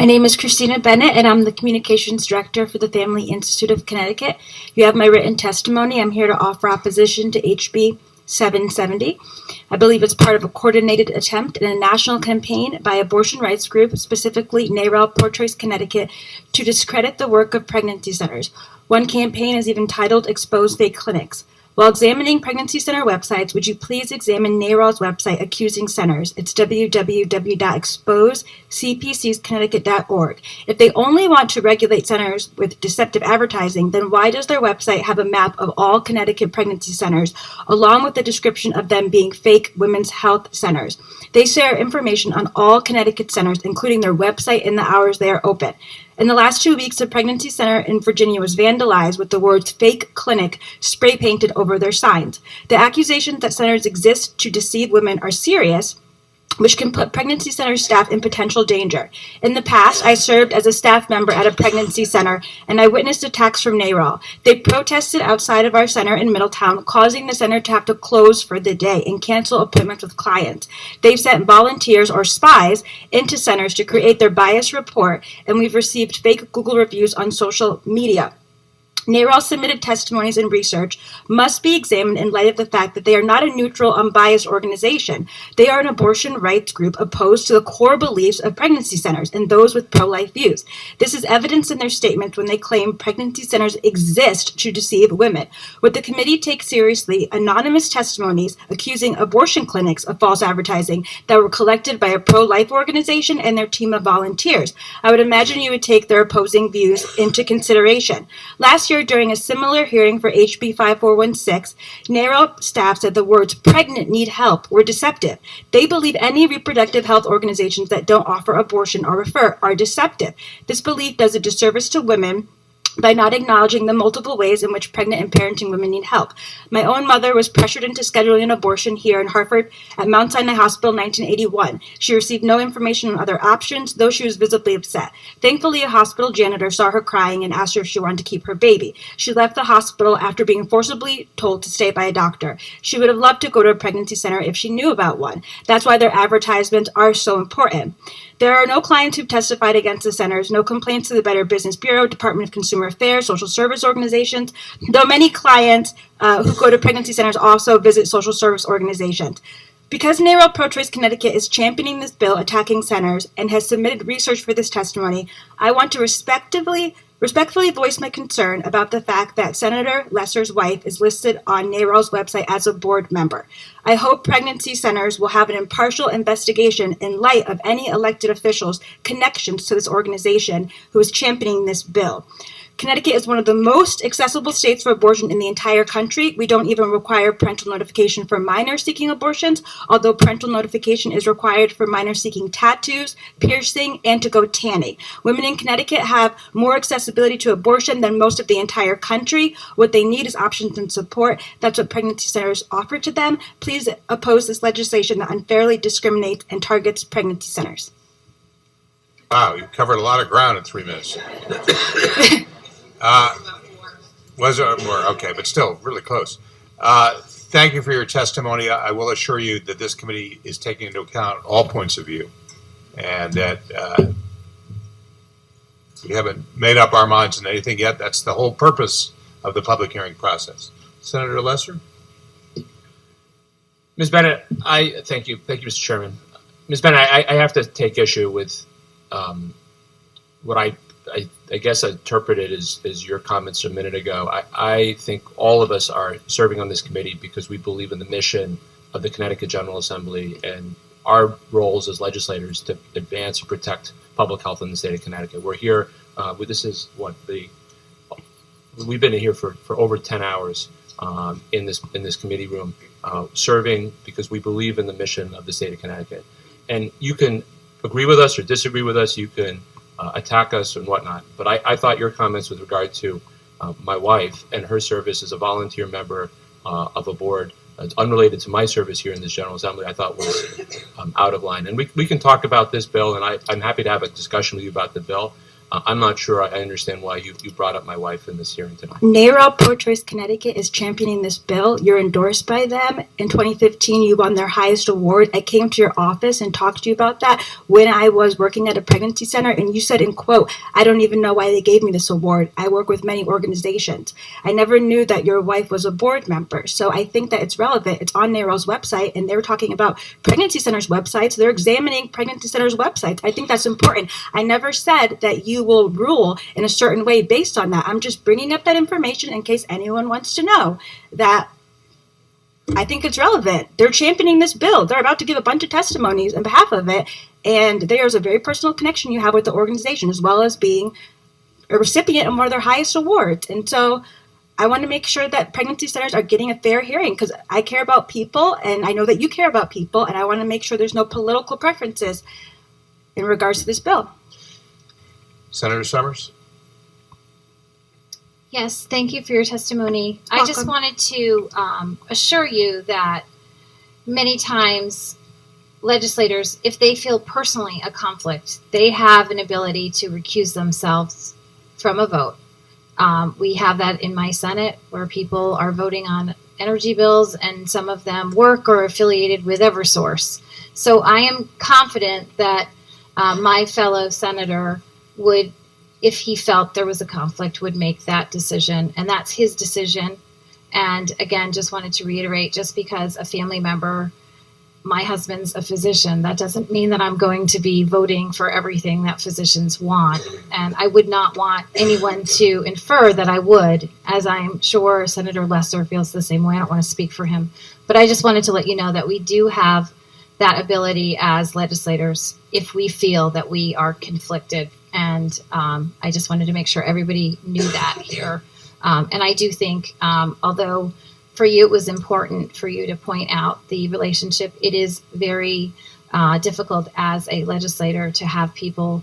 My name is Christina Bennett, and I'm the Communications Director for the Family Institute of Connecticut. You have my written testimony. I'm here to offer opposition to HB 770. I believe it's part of a coordinated attempt in a national campaign by abortion rights group, specifically NARAL Pro-Choice Connecticut, to discredit the work of pregnancy centers. One campaign is even titled Expose Fake Clinics. While examining pregnancy center websites, would you please examine NARAL's website accusing centers? It's www.exposecpcsconnecticut.org. If they only want to regulate centers with deceptive advertising, then why does their website have a map of all Connecticut pregnancy centers, along with a description of them being fake women's health centers? They share information on all Connecticut centers, including their website and the hours they are open. In the last 2 weeks, a pregnancy center in Virginia was vandalized with the words fake clinic spray painted over their signs. The accusations that centers exist to deceive women are serious, which can put pregnancy center staff in potential danger. In the past, I served as a staff member at a pregnancy center, and I witnessed attacks from NARAL. They protested outside of our center in Middletown, causing the center to have to close for the day and cancel appointments with clients. They've sent volunteers or spies into centers to create their bias report, and we've received fake Google reviews on social media. NARAL submitted testimonies and research must be examined in light of the fact that they are not a neutral, unbiased organization. They are an abortion rights group opposed to the core beliefs of pregnancy centers and those with pro-life views. This is evidenced in their statements when they claim pregnancy centers exist to deceive women. Would the committee take seriously anonymous testimonies accusing abortion clinics of false advertising that were collected by a pro-life organization and their team of volunteers? I would imagine you would take their opposing views into consideration. Last year, during a similar hearing for HB 5416, NARAL staff said the words pregnant need help were deceptive. They believe any reproductive health organizations that don't offer abortion or refer are deceptive. This belief does a disservice to women by not acknowledging the multiple ways in which pregnant and parenting women need help. My own mother was pressured into scheduling an abortion here in Hartford at Mount Sinai Hospital in 1981. She received no information on other options, though she was visibly upset. Thankfully, a hospital janitor saw her crying and asked her if she wanted to keep her baby. She left the hospital after being forcibly told to stay by a doctor. She would have loved to go to a pregnancy center if she knew about one. That's why their advertisements are so important. There are no clients who've testified against the centers, no complaints to the Better Business Bureau, Department of Consumer Affairs, social service organizations, though many clients who go to pregnancy centers also visit social service organizations. Because NARAL Pro-Choice Connecticut is championing this bill attacking centers and has submitted research for this testimony, I want to respectfully voice my concern about the fact that Senator Lesser's wife is listed on NARAL's website as a board member. I hope pregnancy centers will have an impartial investigation in light of any elected officials' connections to this organization who is championing this bill. Connecticut is one of the most accessible states for abortion in the entire country. We don't even require parental notification for minors seeking abortions, although parental notification is required for minors seeking tattoos, piercing, and to go tanning. Women in Connecticut have more accessibility to abortion than most of the entire country. What they need is options and support. That's what pregnancy centers offer to them. Please oppose this legislation that unfairly discriminates and targets pregnancy centers. Wow, you covered a lot of ground in 3 minutes. Was it more? Okay, but still really close. Thank you for your testimony. I will assure you that this committee is taking into account all points of view and that we haven't made up our minds on anything yet. That's the whole purpose of the public hearing process. Senator Lesser? Ms. Bennett, thank you, Mr. Chairman. Ms. Bennett, I have to take issue with what I guess I interpreted as your comments a minute ago. I think all of us are serving on this committee because we believe in the mission of the Connecticut General Assembly and our roles as legislators to advance and protect public health in the state of Connecticut. We're here. We've been here for over 10 hours in this committee room, serving because we believe in the mission of the state of Connecticut. And you can agree with us or disagree with us. You can attack us and whatnot. But I thought your comments with regard to my wife and her service as a volunteer member of a board unrelated to my service here in this General Assembly, I thought was out of line. And we can talk about this bill, and I'm happy to have a discussion with you about the bill. I'm not sure I understand why you brought up my wife in this hearing tonight. NARAL Pro-Choice Connecticut is championing this bill. You're endorsed by them. In 2015, you won their highest award. I came to your office and talked to you about that when I was working at a pregnancy center, and you said, in quote, "I don't even know why they gave me this award. I work with many organizations." I never knew that your wife was a board member, so I think that it's relevant. It's on NARAL's website, and they're talking about pregnancy centers' websites. They're examining pregnancy centers' websites. I think that's important. I never said that you will rule in a certain way based on that. I'm just bringing up that information in case anyone wants to know that. I think it's relevant. They're championing this bill. They're about to give a bunch of testimonies on behalf of it, and there's a very personal connection you have with the organization, as well as being a recipient of one of their highest awards. And so I want to make sure that pregnancy centers are getting a fair hearing, because I care about people, and I know that you care about people, and I want to make sure there's no political preferences in regards to this bill. Senator Summers? Yes, thank you for your testimony. I just Welcome. wanted to assure you that many times legislators, if they feel personally a conflict, they have an ability to recuse themselves from a vote. We have that in my Senate, where people are voting on energy bills, and some of them work or are affiliated with Eversource. So I am confident that my fellow senator would, if he felt there was a conflict, would make that decision, and that's his decision. And again, just wanted to reiterate, just because a family member, my husband's a physician, that doesn't mean that I'm going to be voting for everything that physicians want. And I would not want anyone to infer that I would, as I'm sure Senator Lesser feels the same way. I don't want to speak for him, but I just wanted to let you know that we do have that ability as legislators if we feel that we are conflicted. And I just wanted to make sure everybody knew that here. And I do think, although for you it was important for you to point out the relationship, it is very difficult as a legislator to have people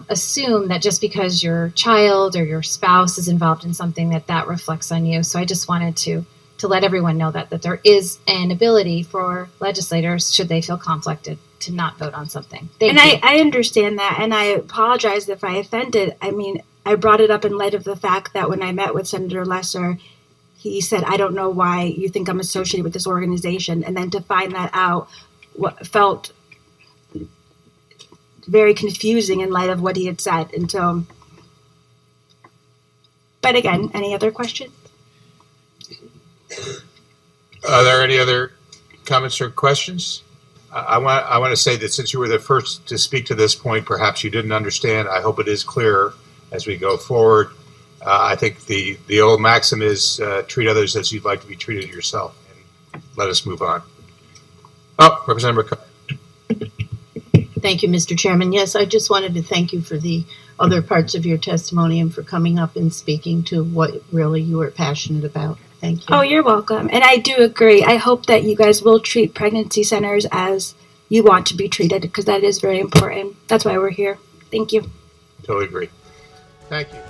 assume that just because your child or your spouse is involved in something that reflects on you. So I just wanted to let everyone know that there is an ability for legislators, should they feel conflicted, to not vote on something. Thank you. I understand that, and I apologize if I offended. I mean, I brought it up in light of the fact that when I met with Senator Lesser, he said, "I don't know why you think I'm associated with this organization." And then to find that out felt very confusing in light of what he had said. And so, but again, any other questions? Are there any other comments or questions? I want to say that since you were the first to speak to this point, perhaps you didn't understand. I hope it is clear as we go forward. I think the old maxim is treat others as you'd like to be treated yourself. And let us move on. Oh, Representative McCarthy. Thank you, Mr. Chairman. Yes, I just wanted to thank you for the other parts of your testimony and for coming up and speaking to what really you were passionate about. Thank you. Oh, you're welcome. And I do agree. I hope that you guys will treat pregnancy centers as you want to be treated, because that is very important. That's why we're here. Thank you. Totally agree. Thank you.